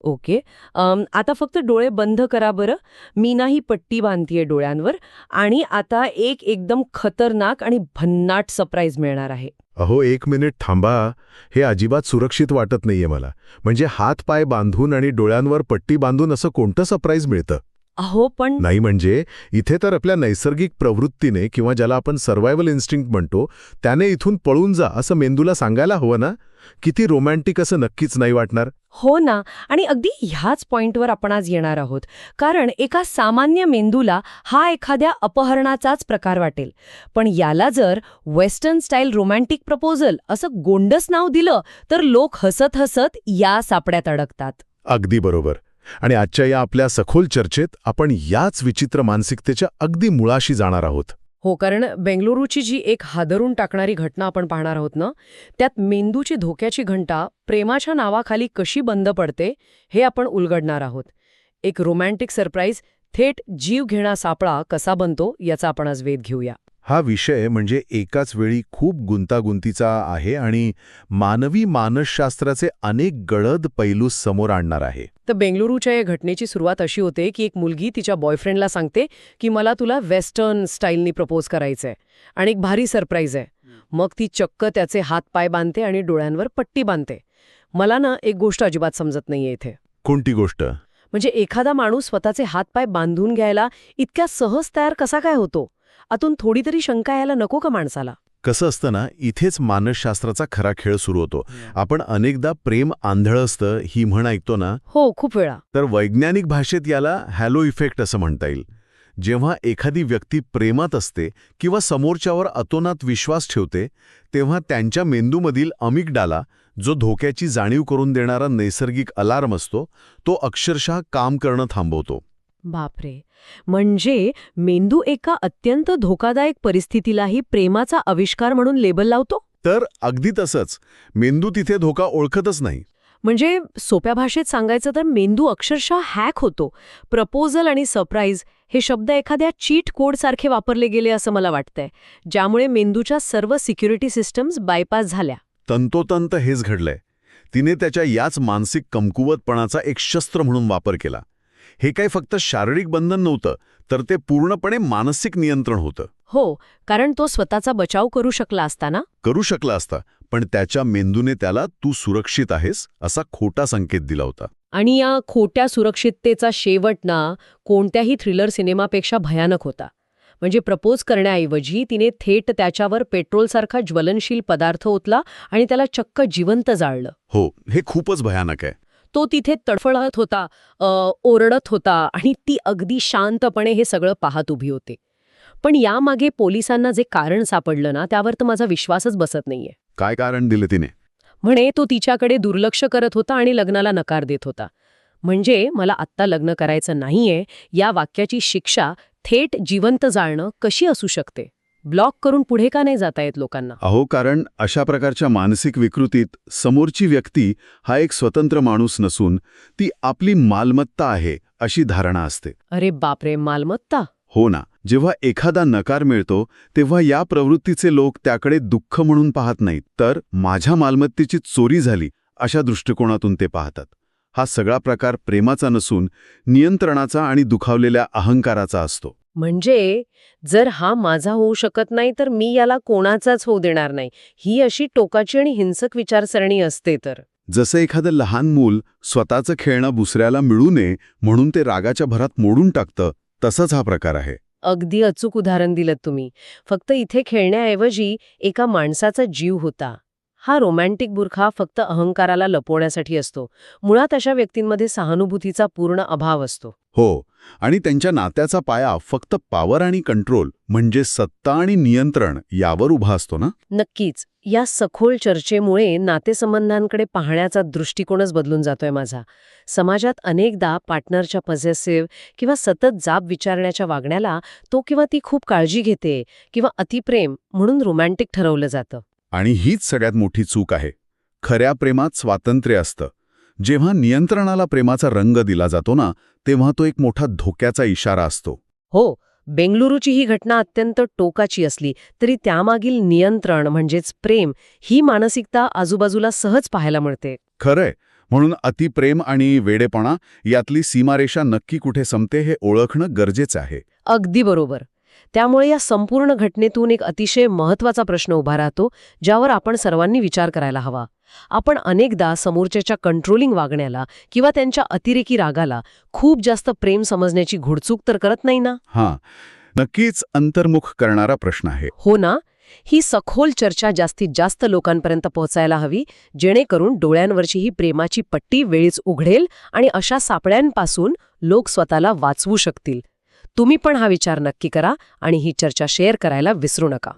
Okay. आता फक्त डोळे बंद करा बरं. मी ना ही पट्टी बांधतीये डोळ्यांवर आणि आता एक एकदम खतरनाक आणि भन्नाट सरप्राईज मिळणार आहे. अहो, 1 मिनिट थांबा. हे अजिबात सुरक्षित वाटत नाहीये मला. म्हणजे हात पाय बांधून आणि डोळ्यांवर पट्टी बांधून असं कोणतं सरप्राईज मिळतं? अहो पण नाही म्हणजे इथे तर आपल्या नैसर्गिक प्रवृत्तीने किंवा ज्याला आपण सर्व्हायव्हल इन्स्टिंक्ट म्हणतो त्याने इथून पळून जा असं मेंदूला सांगायला हवं ना. किती रोमॅन्टिक असं नक्कीच नाही वाटणार. हो ना. आणि अगदी ह्याच पॉइंटवर आपण आज येणार आहोत. कारण एका सामान्य मेंदूला हा एखाद्या अपहरणाचाच प्रकार वाटेल. पण याला जर वेस्टर्न स्टाईल रोमॅन्टिक प्रपोजल असं गोंडस नाव दिलं तर लोक हसत हसत या सापड्यात अडकतात. अगदी बरोबर. आणि आजच्या या आपल्या सखोल चर्चेत आपण याच विचित्र मानसिकतेच्या अगदी मुळाशी जाणार आहोत. हो, कारण बेंगळुरूची जी एक हादरून टाकणारी घटना आपण पाहणार आहोत ना, त्यात मेंदूची धोक्याची घंटा प्रेमाच्या नावाखाली कशी बंद पडते हे आपण उलगडणार आहोत. एक रोमॅन्टिक सरप्राईज थेट जीव घेणा सापळा कसा बनतो याचा आपण आज वेध घेऊया. हा विषय म्हणजे एकाच वेळी खूप गुंतागुंतीचा आहे आणि मानवी मानसशास्त्राचे अनेक गडद पैलू समोर आणणार आहे. तर बेंगळुरूच्या या घटनेची सुरुवात अशी होते की एक मुलगी तिच्या बॉयफ्रेंडला सांगते की मला तुला वेस्टर्न स्टाईलनी प्रपोज करायचंय आणि एक भारी सरप्राईज आहे. मग ती चक्क त्याचे हात पाय बांधते आणि डोळ्यांवर पट्टी बांधते. मला ना एक गोष्ट अजिबात समजत नाहीये इथे. कोणती गोष्ट? म्हणजे एखादा माणूस स्वतःचे हात पाय बांधून घ्यायला इतक्या सहज तयार कसा काय होतो? आतून थोडी तरी शंका यायला नको का माणसाला? कसं असतं ना, इथेच मानसशास्त्राचा खरा खेळ सुरू होतो. आपण अनेकदा प्रेम आंधळं असतं ही म्हण ऐकतो ना. हो, खूप वेळा. तर वैज्ञानिक भाषेत याला हॅलो इफेक्ट असं म्हणता येईल. जेव्हा एखादी व्यक्ती प्रेमात असते किंवा समोरच्यावर अतोनात विश्वास ठेवते तेव्हा त्यांच्या मेंदूमधील अमिगडाला, जो धोक्याची जाणीव करून देणारा नैसर्गिक अलार्म असतो, तो अक्षरशः काम करणं थांबवतो. बापरे. म्हणजे मेंदू एका अत्यंत धोकादायक परिस्थितीलाही प्रेमाचा आविष्कार म्हणून लेबल लावतो? तर अगदी तसंच. मेंदू तिथे धोका ओळखतच नाही. म्हणजे सोप्या भाषेत सांगायचं तर मेंदू अक्षरशः हॅक होतो. प्रपोजल आणि सरप्राईज हे शब्द एखाद्या चीट कोडसारखे वापरले गेले असं मला वाटतंय, ज्यामुळे मेंदूच्या सर्व सिक्युरिटी सिस्टम्स बायपास झाल्या. तंतोतंत हेच घडलंय. तिने त्याच्या याच मानसिक कमकुवतपणाचा एक शस्त्र म्हणून वापर केला. हे काही फक्त शारीरिक बंधन नव्हतं, तर ते पूर्णपणे मानसिक नियंत्रण होतं. हो, कारण तो स्वतःचा बचाव करू शकला असता ना? करू शकला असता, पण त्याच्या मेंदूने त्याला तू सुरक्षित आहेस असा खोटा संकेत दिला होता. आणि या खोट्या सुरक्षिततेचा शेवट ना कोणत्याही थ्रिलर सिनेमापेक्षा भयानक होता. म्हणजे प्रपोज करण्याऐवजी तिने थेट त्याच्यावर पेट्रोलसारखा ज्वलनशील पदार्थ ओतला आणि त्याला चक्क जिवंत जाळलं. हो, हे खूपच भयानक आहे. तो तिथे तडफडत होता, ओरडत होता आणि ती अगदी शांतपणे हे सगळं पाहत उभी होती. पण यामागे पोलिसांना जे कारण सापडलं ना, त्यावर तर माझा विश्वासच बसत नाहीये. काय कारण दिलं तिने? म्हणे तो तिच्याकडे दुर्लक्ष करत होता आणि लग्नाला नकार देत होता. म्हणजे मला आत्ता लग्न करायचं नाहीये या वाक्याची शिक्षा थेट जिवंत जाळणं कशी असू शकते? ब्लॉक करून पुढे का नाही जाता येत लोकांना? अहो, कारण अशा प्रकारच्या मानसिक विकृतीत समोरची व्यक्ती हा एक स्वतंत्र माणूस नसून ती आपली मालमत्ता आहे अशी धारणा असते. अरे बापरे, मालमत्ता? हो ना. जेव्हा एखादा नकार मिळतो तेव्हा या प्रवृत्तीचे लोक त्याकडे दुःख म्हणून पाहत नाहीत, तर माझ्या मालमत्तेची चोरी झाली अशा दृष्टिकोनातून ते पाहतात. हा सगळा प्रकार प्रेमाचा नसून नियंत्रणाचा आणि दुखावलेल्या अहंकाराचा असतो. म्हणजे जर हा माझा होऊ शकत नाही तर मी याला कोणाचाच होऊ देणार नाही, ही अशी टोकाची आणि हिंसक विचारसरणी असते. तर जसं एखादं लहान मूल स्वतःचं खेळणं दुसऱ्याला मिळू नये म्हणून ते रागाच्या भरात मोडून टाकतं, तसाच हा प्रकार आहे. अगदी अचूक उदाहरण दिलं तुम्ही. फक्त इथे खेळण्याऐवजी एका माणसाचा जीव होता. हा रोमॅन्टिक बुरखा फक्त अहंकाराला लपवण्यासाठी असतो. मुळात अशा व्यक्तींमध्ये सहानुभूतीचा पूर्ण अभाव असतो. हो, आणि त्यांच्या नात्याचा पाया फक्त पॉवर आणि कंट्रोल म्हणजे सत्ता आणि नियंत्रण यावर उभा असतो ना. नक्कीच. या सखोल चर्चेमुळे नातेसंबंधांकडे पाहण्याचा दृष्टिकोनच बदलून जातोय माझा. समाजात अनेकदा पार्टनरच्या पॉझेसिव्ह किंवा सतत जाब विचारण्याच्या वागण्याला तो किंवा ती खूप काळजी घेते किंवा अतिप्रेम म्हणून रोमॅन्टिक ठरवलं जातं. आणि हीच सगळ्यात मोठी चूक आहे. खऱ्या प्रेमात स्वातंत्र्य असतं. जेव्हा नियंत्रणाला प्रेमाचा रंग दिला जातो ना, तेव्हा तो एक मोठा धोक्याचा इशारा असतो. हो, बेंगळुरूची ही घटना अत्यंत टोकाची असली तरी त्यामागील नियंत्रण म्हणजेच प्रेम ही मानसिकता आजूबाजूला सहज पाहायला मिळते. खरंय, म्हणून अतिप्रेम आणि वेडेपणा यातली सीमारेषा नक्की कुठे संपते हे ओळखणं गरजेचं आहे. अगदी बरोबर. त्यामुळे या संपूर्ण घटनेतून एक अतिशय महत्त्वाचा प्रश्न उभा राहतो, ज्यावर आपण सर्वांनी विचार करायला हवा. आपण अनेकदा समोरच्याच्या कंट्रोलिंग वागण्याला किंवा त्यांच्या अतिरेकी रागाला खूप जास्त प्रेम समजण्याची घुडचूक तर करत नाही ना? हां, नक्कीच अंतर्मुख करणारा प्रश्न आहे. हो ना? ही सखोल चर्चा जास्तीत जास्त लोकांपर्यंत पोहोचायला हवी, जेणेकरून डोळ्यांवरची ही प्रेमाची पट्टी वेळीच उघडेल आणि अशा सापळ्यांपासून लोक स्वतःला वाचवू शकतील. तुम्ही पण हा विचार नक्की करा आणि ही चर्चा शेअर करायला विसरू नका.